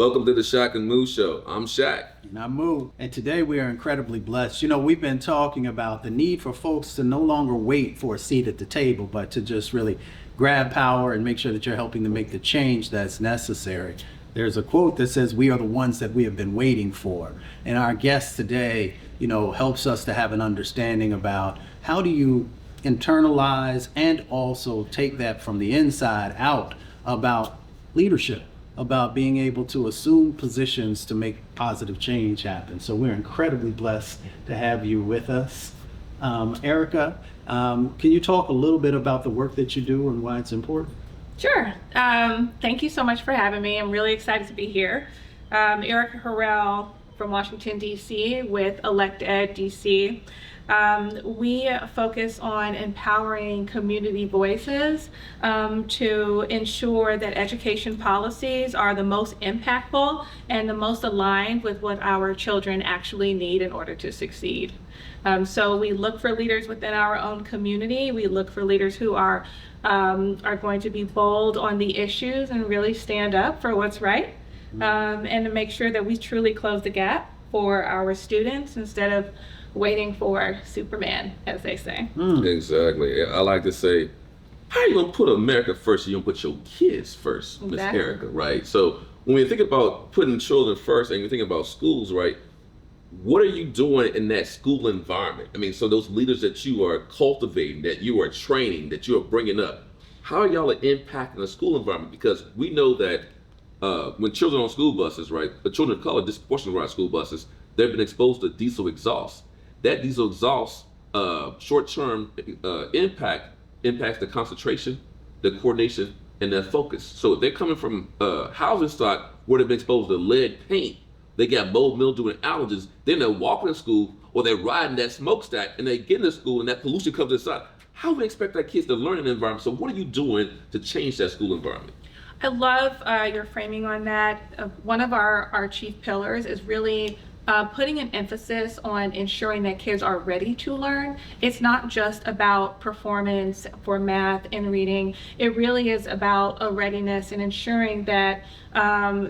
Welcome to the Shaq and Moo Show. I'm Shaq. And I'm Moo. And today we are incredibly blessed. You know, we've been talking about the need for folks to no longer wait for a seat at the table, but to just really grab power and make sure that you're helping to make the change that's necessary. There's a quote that says, "We are the ones that we have been waiting for." And our guest today, you know, helps us to have an understanding about how do you internalize and also take that from the inside out about leadership, about being able to assume positions to make positive change happen. So we're incredibly blessed to have you with us. Erika, can you talk a little bit about the work that you do and why it's important? Sure. Thank you so much for having me. I'm really excited to be here. Erika Harrell from Washington, D.C. with Elect Ed DC. We focus on empowering community voices to ensure that education policies are the most impactful and the most aligned with what our children actually need in order to succeed. So we look for leaders within our own community. We look for leaders who are going to be bold on the issues and really stand up for what's right, and to make sure that we truly close the gap for our students instead of waiting for Superman, as they say. Exactly. I like to say, how are you going to put America first and you don't put your kids first, Miss Exactly. Erika, right? So when we think about putting children first and you think about schools, right, what are you doing in that school environment? I mean, so those leaders that you are cultivating, that you are training, that you are bringing up, how are y'all impacting the school environment? Because we know that when children on school buses, right, the children of color disproportionately ride school buses, they've been exposed to diesel exhaust. That diesel exhaust short-term impacts the concentration, the coordination, and their focus. So if they're coming from housing stock where they've been exposed to lead paint, they got mold, mildew, and allergens, then they're walking to school or they're riding that smokestack and they get into school and that pollution comes inside. How do we expect our kids to learn in an environment? So what are you doing to change that school environment? I love your framing on that. One of our chief pillars is really putting an emphasis on ensuring that kids are ready to learn. It's not just about performance for math and reading. It really is about a readiness and ensuring that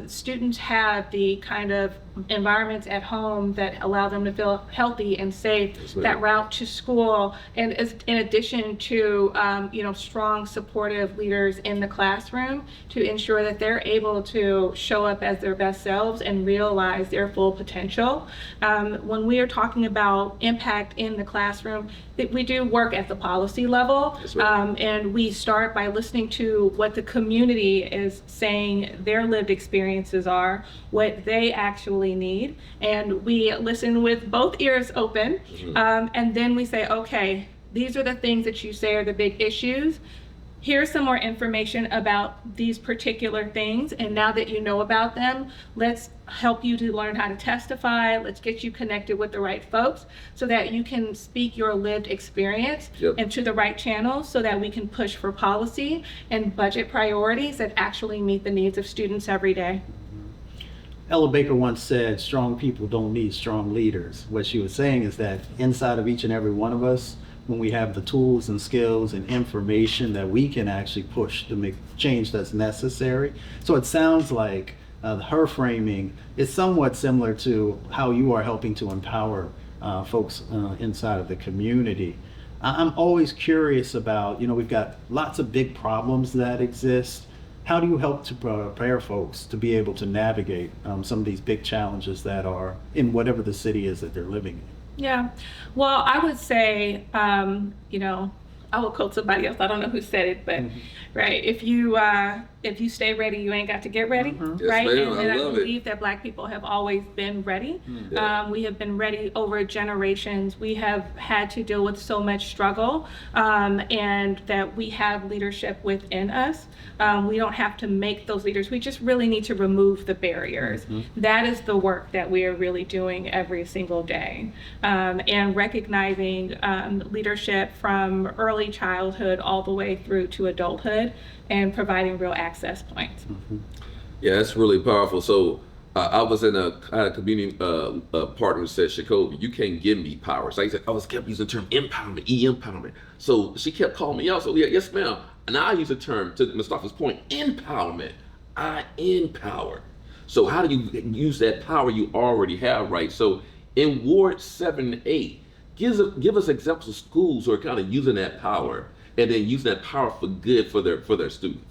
students have the kind of environments at home that allow them to feel healthy and safe. Yes, ma'am. That route to school, and in addition to strong supportive leaders in the classroom to ensure that they're able to show up as their best selves and realize their full potential. When we are talking about impact in the classroom, we do work at the policy level. Yes, ma'am. And we start by listening to what the community is saying their lived experiences are, what they actually need, and we listen with both ears open. And then we say, okay, these are the things that you say are the big issues. Here's some more information about these particular things, and now that you know about them, let's help you to learn how to testify. Let's get you connected with the right folks so that you can speak your lived experience into the right channels so that we can push for policy and budget priorities that actually meet the needs of students every day. Ella Baker once said, "Strong people don't need strong leaders." What she was saying is that inside of each and every one of us, when we have the tools and skills and information that we can actually push to make change that's necessary. So it sounds like her framing is somewhat similar to how you are helping to empower folks inside of the community. I'm always curious about, you know, we've got lots of big problems that exist. How do you help to prepare folks to be able to navigate some of these big challenges that are in whatever the city is that they're living in? Yeah, well, I would say, I will quote somebody else. I don't know who said it, but right, if you stay ready, you ain't got to get ready, Yes, right? ma'am, And I I love believe that Black people have always been ready. We have been ready over generations. We have had to deal with so much struggle, and that we have leadership within us. We don't have to make those leaders. We just really need to remove the barriers. That is the work that we are really doing every single day, and recognizing leadership from early childhood all the way through to adulthood and providing real access points. Yeah, that's really powerful. So I had a community partner who said, "Sacoby, you can't give me power." So I said, I kept using the term empowerment, empowerment. So she kept calling me out. So yeah, yes, ma'am. And I use the term, to Mustafa's point, empowerment. I empower. So how do you use that power you already have, right? So in Ward 7 and 8, give us examples of schools who are kind of using that power and then using that power for good for their students.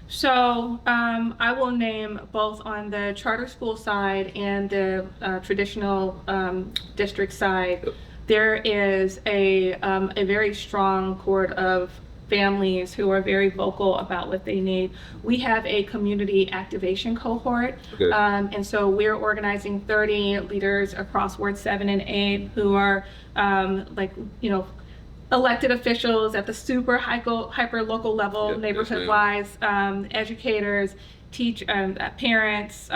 So I will name both on the charter school side and the traditional district side. Yep. There is a very strong cohort of families who are very vocal about what they need. We have a community activation cohort, Okay. and so we're organizing 30 leaders across Ward 7 and 8 who are elected officials at the super hyper local level, Yep, yes, neighborhood wise, educators, parents,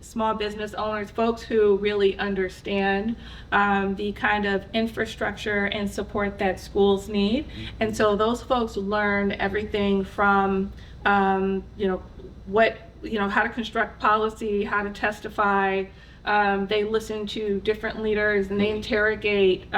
small business owners, folks who really understand the kind of infrastructure and support that schools need. And so those folks learn everything from how to construct policy, how to testify. They listen to different leaders and they interrogate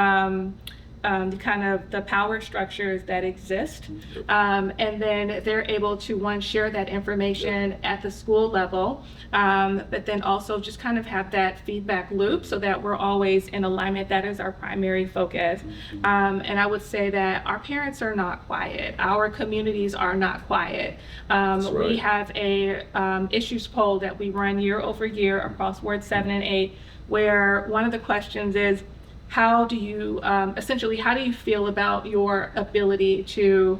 the power structures that exist, and then they're able to share that information at the school level, but then also just kind of have that feedback loop so that we're always in alignment. That is our primary focus. And I would say that our parents are not quiet. Our communities are not quiet. Right. We have a issues poll that we run year over year across Ward 7 and 8, where one of the questions is, how do you feel about your ability to,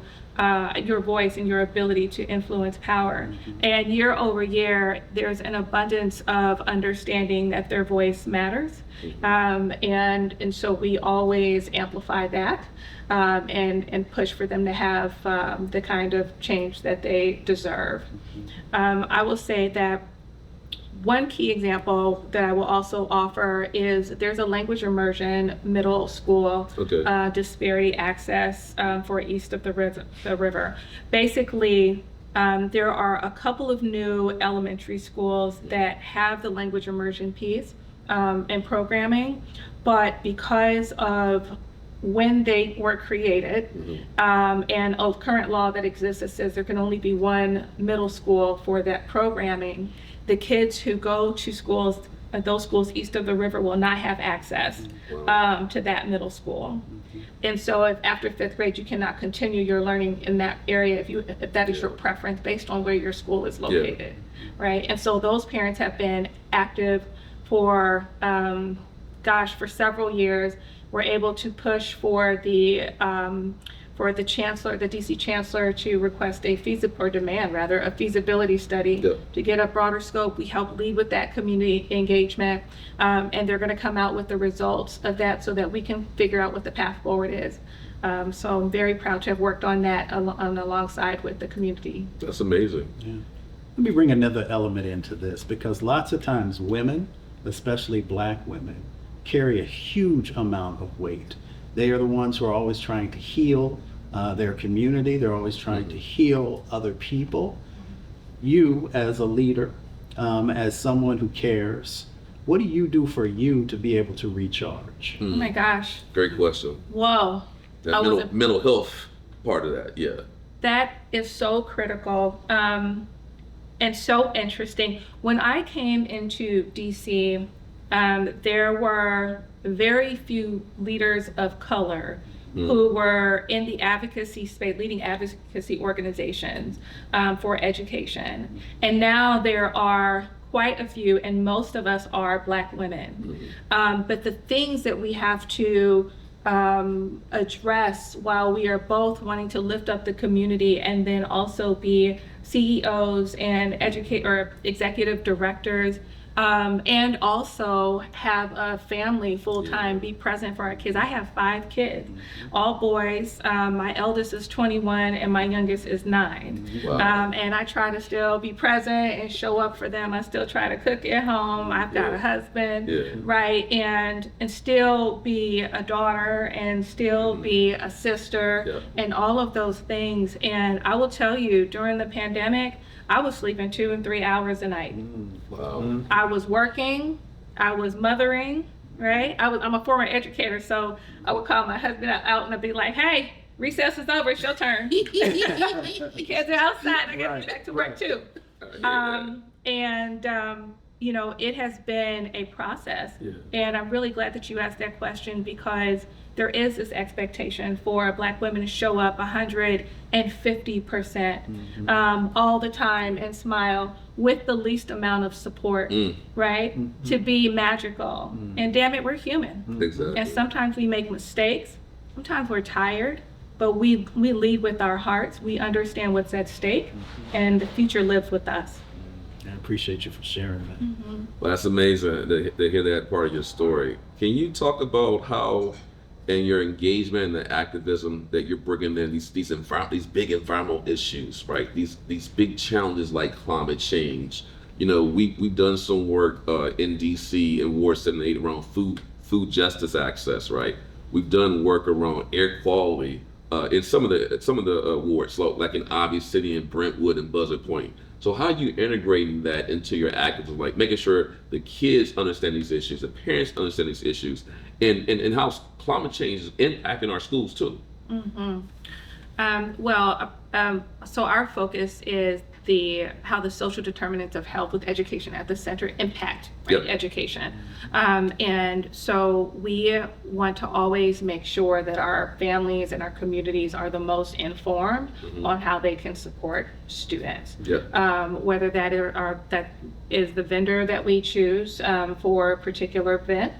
your voice and your ability to influence power? And year over year, there's an abundance of understanding that their voice matters. And so we always amplify that and push for them to have the kind of change that they deserve. I will say that one key example that I will also offer is there's a language immersion middle school disparity access for east of the river. Basically, there are a couple of new elementary schools that have the language immersion piece and programming, but because of when they were created, and of current law that exists that says there can only be one middle school for that programming, the kids who go to schools, those schools east of the river, will not have access to that middle school. And so if after 5th grade you cannot continue your learning in that area, if that is your preference based on where your school is located, right? And so those parents have been active for, for several years. We're able to push for the chancellor, the DC chancellor, to request a feasibility study to get a broader scope. We help lead with that community engagement, and they're going to come out with the results of that so that we can figure out what the path forward is. So I'm very proud to have worked on that alongside with the community. That's amazing. Yeah. Let me bring another element into this, because lots of times women, especially Black women, carry a huge amount of weight. They are the ones who are always trying to heal their community. They're always trying to heal other people. You, as a leader, as someone who cares, what do you do for you to be able to recharge? Oh my gosh. Great question. Whoa. That mental health part of that, That is so critical and so interesting. When I came into DC, there were very few leaders of color who were in the advocacy space, leading advocacy organizations for education. And now there are quite a few, and most of us are Black women. But the things that we have to address while we are both wanting to lift up the community and then also be CEOs and executive directors, and also have a family full-time, be present for our kids. I have 5 kids, all boys. My eldest is 21 and my youngest is 9. Wow. And I try to still be present and show up for them. I still try to cook at home. I've got a husband, right? And still be a daughter and still be a sister and all of those things. And I will tell you, during the pandemic, I was sleeping 2 and 3 hours a night. Wow. I was working, I was mothering, right? I'm a former educator, so I would call my husband out and I'd be like, hey, recess is over, it's your turn. The kids are outside, I gotta get back to work too. You know, it has been a process. Yeah. And I'm really glad that you asked that question, because there is this expectation for Black women to show up 150% all the time and smile with the least amount of support, right? To be magical. And damn it, we're human. Exactly. And sometimes we make mistakes. Sometimes we're tired, but we lead with our hearts. We understand what's at stake, and the future lives with us. I appreciate you for sharing that. Well, that's amazing to hear that part of your story. Can you talk about how, in your engagement and the activism that you're bringing in these big environmental issues, right? These big challenges like climate change. You know, we've done some work in DC and Ward 78 around food justice access, right? We've done work around air quality in some of the wards, like in Ivy City and Brentwood and Buzzard Point. So how are you integrating that into your activism, like making sure the kids understand these issues, the parents understand these issues, and how climate change is impacting our schools too? So our focus is how the social determinants of health with education at the center impact education. And so we want to always make sure that our families and our communities are the most informed on how they can support students. Whether that is the vendor that we choose for a particular event,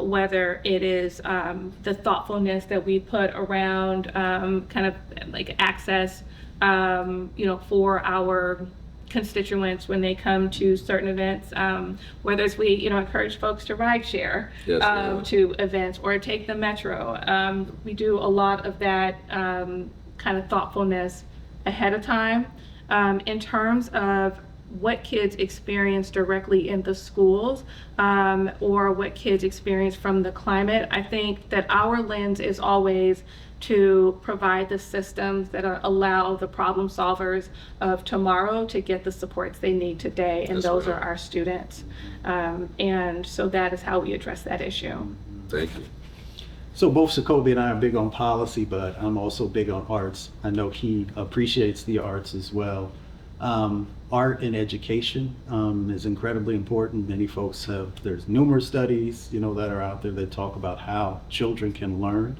whether it is the thoughtfulness that we put around kind of like access for our constituents when they come to certain events, whether it's we encourage folks to ride share to events or take the metro. We do a lot of that kind of thoughtfulness ahead of time. In terms of what kids experience directly in the schools or what kids experience from the climate, I think that our lens is always to provide the systems that allow the problem solvers of tomorrow to get the supports they need today, and those are our students. And so that is how we address that issue. Thank you. So both Sacoby and I are big on policy, but I'm also big on arts. I know he appreciates the arts as well. Art and education is incredibly important. Many folks there's numerous studies, that are out there that talk about how children can learn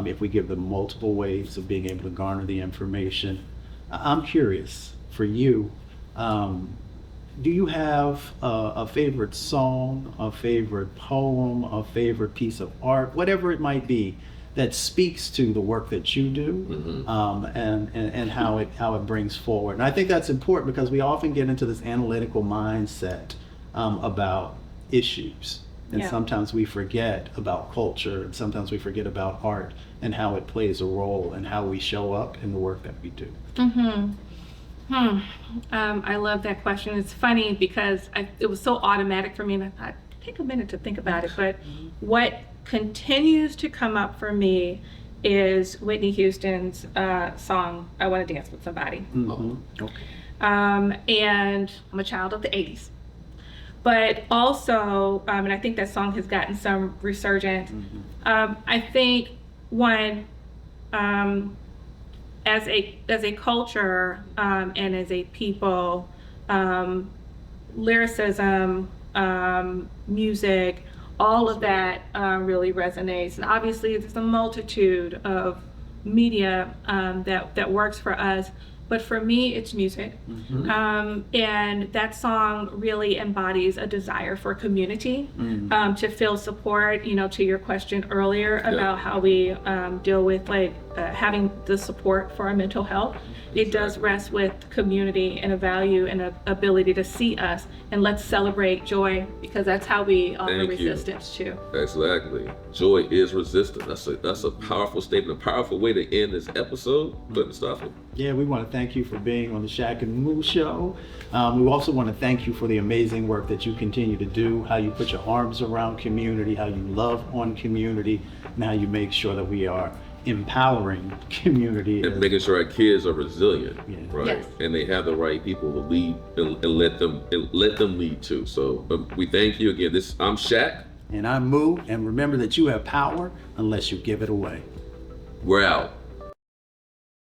if we give them multiple ways of being able to garner the information. I'm curious, for you, do you have a favorite song, a favorite poem, a favorite piece of art, whatever it might be, that speaks to the work that you do and how it brings forward? And I think that's important because we often get into this analytical mindset about issues. And sometimes we forget about culture, and sometimes we forget about art and how it plays a role and how we show up in the work that we do. I love that question. It's funny because it was so automatic for me, and I thought, take a minute to think about it. But what continues to come up for me is Whitney Houston's song, I Want to Dance with Somebody. And I'm a child of the 80s. But also, and I think that song has gotten some resurgence. I think as a culture and as a people, lyricism, music, all of that really resonates. And obviously, there's a multitude of media that works for us. But for me, it's music. And that song really embodies a desire for community, to feel support, to your question earlier about how we deal with having the support for our mental health. It does rest with community and a value and an ability to see us, and let's celebrate joy, because that's how we offer resistance too. Exactly. Joy is resistance. That's a powerful statement, a powerful way to end this episode. But Mustafa. Yeah, we want to thank you for being on the Shaq and Moo Show. We also want to thank you for the amazing work that you continue to do, how you put your arms around community, how you love on community, and how you make sure that we are empowering community. And making sure our kids are resilient, right? Yes. And they have the right people to lead and let them lead too. So we thank you again. I'm Shaq. And I'm Moo. And remember that you have power unless you give it away. We're out.